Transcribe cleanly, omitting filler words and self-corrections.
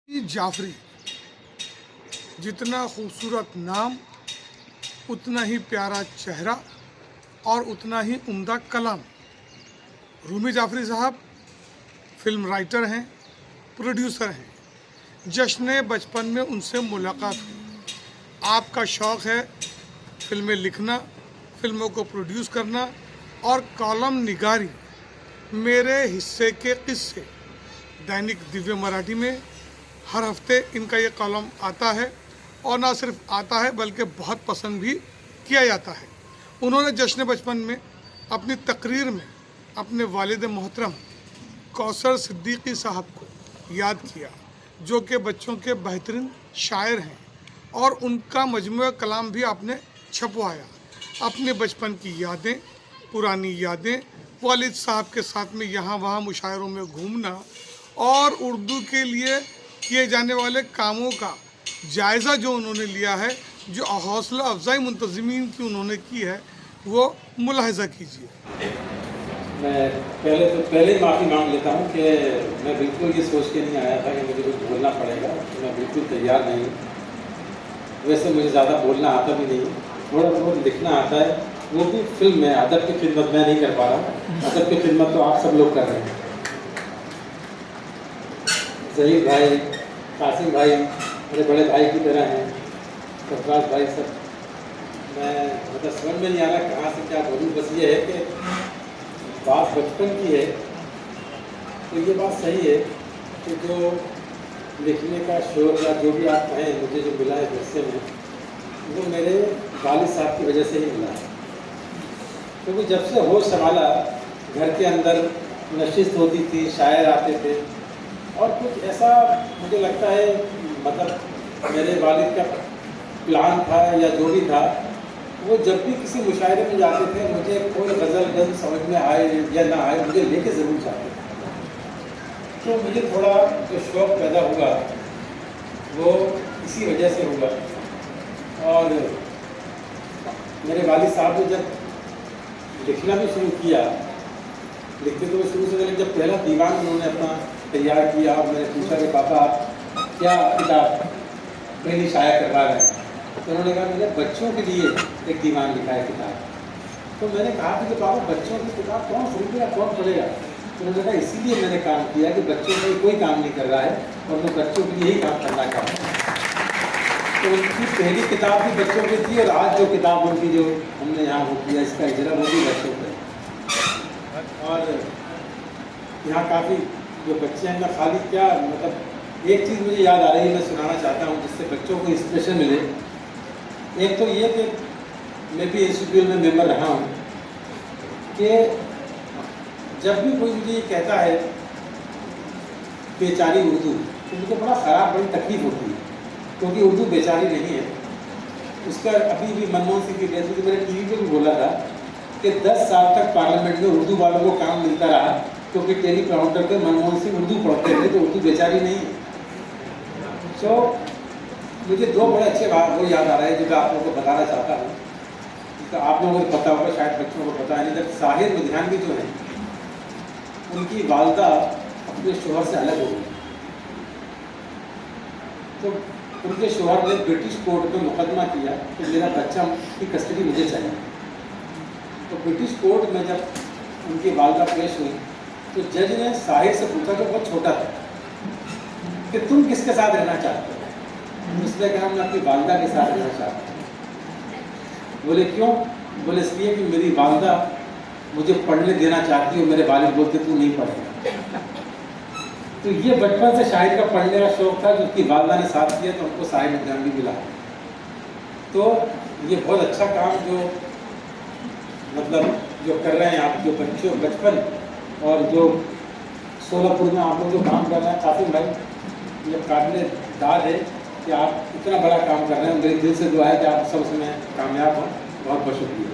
जाफरी जितना खूबसूरत नाम उतना ही प्यारा चेहरा और उतना ही उम्दा कलाम। रूमी जाफरी साहब फिल्म राइटर हैं, प्रोड्यूसर हैं। जश्न बचपन में उनसे मुलाकात हुई। आपका शौक़ है फिल्में लिखना, फिल्मों को प्रोड्यूस करना और कॉलम निगारी। मेरे हिस्से के किस्से दैनिक दिव्य मराठी में हर हफ्ते इनका ये कॉलम आता है और ना सिर्फ आता है बल्कि बहुत पसंद भी किया जाता है। उन्होंने जश्न बचपन में अपनी तकरीर में अपने वालिद मोहतरम कौसर सिद्दीकी साहब को याद किया, जो कि बच्चों के बेहतरीन शायर हैं, और उनका मजमूआ कलाम भी आपने छपवाया। अपने बचपन की यादें, पुरानी यादें, वालिद साहब के साथ में यहाँ वहाँ मुशायरों में घूमना और उर्दू के लिए किए जाने वाले कामों का जायज़ा जो उन्होंने लिया है, जो हौसला अफजाई मुंतज़मीन की उन्होंने की है, वो मुलाहज़ा कीजिए। मैं पहले ही माफ़ी मांग लेता हूँ कि मैं बिल्कुल ये सोच के नहीं आया था कि मुझे कुछ बोलना पड़ेगा। मैं बिल्कुल तैयार नहीं। वैसे मुझे ज़्यादा बोलना आता भी नहीं, थोड़ा बहुत लिखना आता है, वो भी फिल्म में। अदब की खिदमत मैं नहीं कर पा रहा। अदब की खिदमत तो आप सब लोग कर रहे हैं। जहीर भाई, कासिम भाई मेरे बड़े भाई की तरह हैं, सरफराज भाई सब। मैं मतलब समझ में नहीं आ रहा कहाँ से क्या बोलूँ। बस ये है कि बात बचपन की है, तो ये बात सही है कि जो लिखने का शौक़ या जो भी आप कहें मुझे जो मिला है विरसे में, वो मेरे वालिद साहब की वजह से ही मिला है। क्योंकि जब से होश संभाला, घर के अंदर नशिस्त होती थी, शायर आते थे, और कुछ ऐसा मुझे लगता है, मतलब मेरे वालिद का प्लान था या जो भी था, वो जब भी किसी मुशायरे में जाते थे, मुझे कोई गज़ल गज़ल समझ में आए या ना आए, मुझे लेके ज़रूर जाते थे। तो मुझे थोड़ा जो शौक़ पैदा हुआ वो इसी वजह से हुआ। और मेरे वालिद साहब ने जब लिखना भी शुरू किया, लिखते तो शुरू से पहले जब पहला दीवान उन्होंने अपना तैयार किया, और मैंने पूछा कि पापा आप क्या किताब पहली शाया करवा रहे हैं, तो उन्होंने कहा मैंने बच्चों के लिए एक दीवान लिखा है किताब। तो मैंने कहा कि पापा बच्चों की किताब कौन खरीदेगा, कौन पढ़ेगा? तो उन्होंने कहा इसीलिए मैंने काम किया कि बच्चों का कोई काम नहीं कर रहा है और मैं बच्चों के लिए ही काम करना चाहता हूँ। तो उनकी पहली किताब भी बच्चों की थी, और आज जो किताब उनकी जो हमने यहाँ वो किया, इसका इजरा वो भी बच्चों का। और यहाँ काफ़ी जो बच्चे हैं ना, खाली क्या मतलब एक चीज़ मुझे याद आ रही है, मैं सुनाना चाहता हूँ जिससे बच्चों को इंस्पिरेशन मिले। एक तो ये कि मैं भी इंस्टीट्यूट में मेंबर रहा हूँ कि जब भी कोई मुझे ये कहता है बेचारी उर्दू, तो मुझे बड़ा ख़राब, बड़ी तकलीफ होती है, क्योंकि उर्दू बेचारी नहीं है। उसका अभी भी मनमोहन सिंह की डेथ हुई, मैंने टीवी पे भी बोला था कि 10 साल तक पार्लियामेंट में उर्दू वालों को काम मिलता रहा, क्योंकि टेली प्रमोटर पे मनमोहन सिंह उर्दू पढ़ते थे, तो उर्दू बेचारी नहीं है। तो मुझे दो बड़े अच्छे वो याद आ रहे हैं जो मैं आप लोगों को बताना चाहता हूँ। तो आप लोगों को पता होगा, शायद बच्चों को पता नहीं। जब साहिर लुधियानवी जो है, उनकी वालदा अपने शोहर से अलग हो गई, तो उनके शोहर ने ब्रिटिश कोर्ट में मुकदमा किया कि मेरा बच्चा की कस्टडी मुझे चाहिए। तो ब्रिटिश कोर्ट में जब उनकी वालदा पेश हुई, तो जज ने साहिर से पूछा, जो बहुत छोटा था, कि तुम किसके साथ रहना चाहते हो? उसने कहा मैं अपनी वालदा के साथ रहना चाहता हूँ। बोले क्यों? बोले इसलिए कि मेरी वालदा मुझे पढ़ने देना चाहती है, मेरे वालिद बोलते तू नहीं पढ़ेगा। तो ये बचपन से शाहिर का पढ़ने का शौक़ था, जो उसकी वालदा ने साथ किया, तो उनको साहिर लुधियानवी मिला। तो ये बहुत अच्छा काम जो मतलब जो कर रहे हैं आप, जो बच्चों बचपन, और जो सोलापुर में आप लोग जो काम कर रहे हैं कासिम भाई, ये काबिल दाद है कि आप इतना बड़ा काम कर रहे हैं। मेरे दिल से दुआ है कि आप सब उसमें कामयाब हों। बहुत बहुत शुक्रिया।